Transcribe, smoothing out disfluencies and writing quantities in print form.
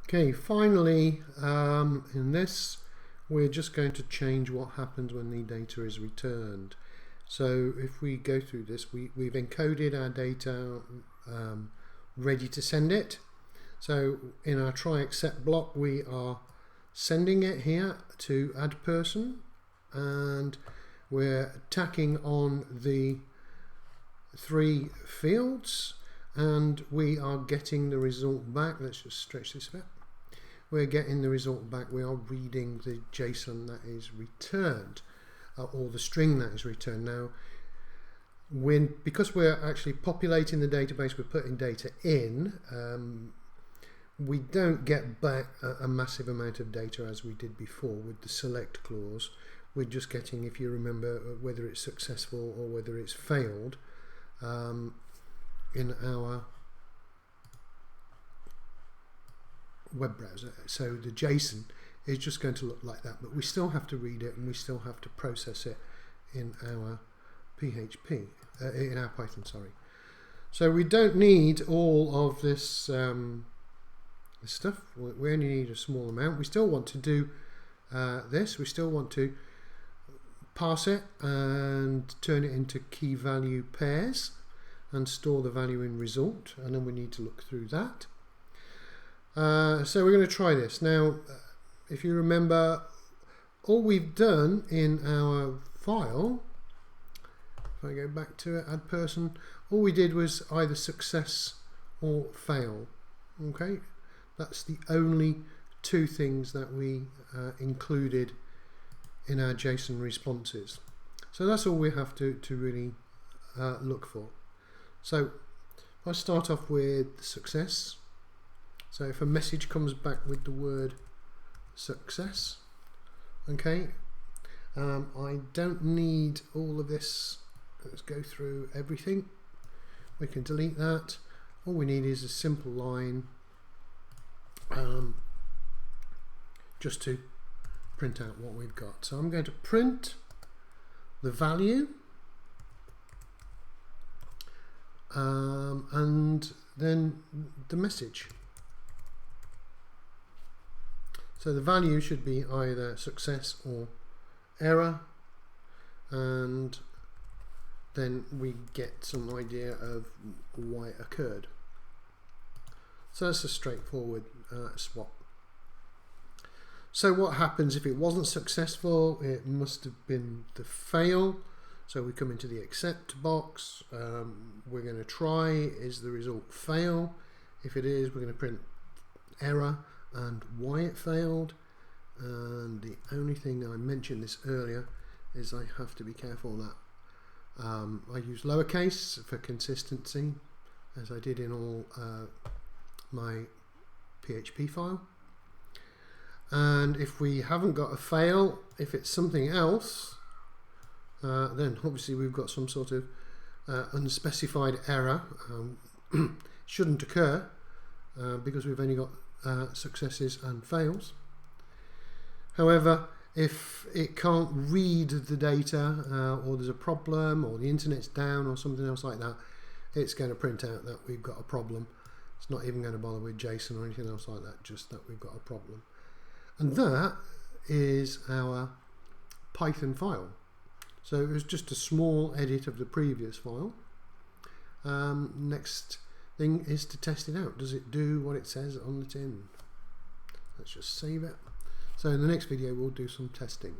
Okay, finally, in this, we're just going to change what happens when the data is returned. So if we go through this, we've encoded our data, ready to send it. So in our try accept block, we are sending it here to add person, and we're tacking on the 3 fields, and we are getting the result back. Let's just stretch this a bit. We're getting the result back. We are reading the JSON that is returned, or the string that is returned. Now, because we're actually populating the database, we're putting data in, we don't get back a massive amount of data as we did before with the select clause. We're just getting, if you remember, whether it's successful or whether it's failed in our web browser. So the JSON is just going to look like that, but we still have to read it and we still have to process it in our PHP, in our Python, sorry. So we don't need all of this, this stuff. We only need a small amount. We still want to do this. We still want to parse it and turn it into key value pairs and store the value in result, and then we need to look through that. So we're going to try this. Now, if you remember, all we've done in our file, if I go back to it, add person, all we did was either success or fail. Okay, that's the only 2 things that we included in our JSON responses. So that's all we have to really look for. So I start off with success. So if a message comes back with the word success, okay, I don't need all of this. Let's go through everything. We can delete that. All we need is a simple line just to print out what we've got. So I'm going to print the value and then the message. So the value should be either success or error, and then we get some idea of why it occurred. So that's a straightforward swap. So what happens if it wasn't successful? It must have been the fail. So we come into the accept box. We're going to try, is the result fail? If it is, we're going to print error and why it failed. And the only thing, I mentioned this earlier, is I have to be careful that I use lowercase for consistency, as I did in all my PHP file. And if we haven't got a fail, if it's something else, then obviously we've got some sort of unspecified error. Shouldn't occur because we've only got successes and fails. However, if it can't read the data, or there's a problem, or the internet's down, or something else like that, it's going to print out that we've got a problem. It's not even going to bother with JSON or anything else like that, just that we've got a problem. And that is our Python file. So it was just a small edit of the previous file. Next thing is to test it out. Does it do what it says on the tin? Let's just save it. So in the next video we'll do some testing.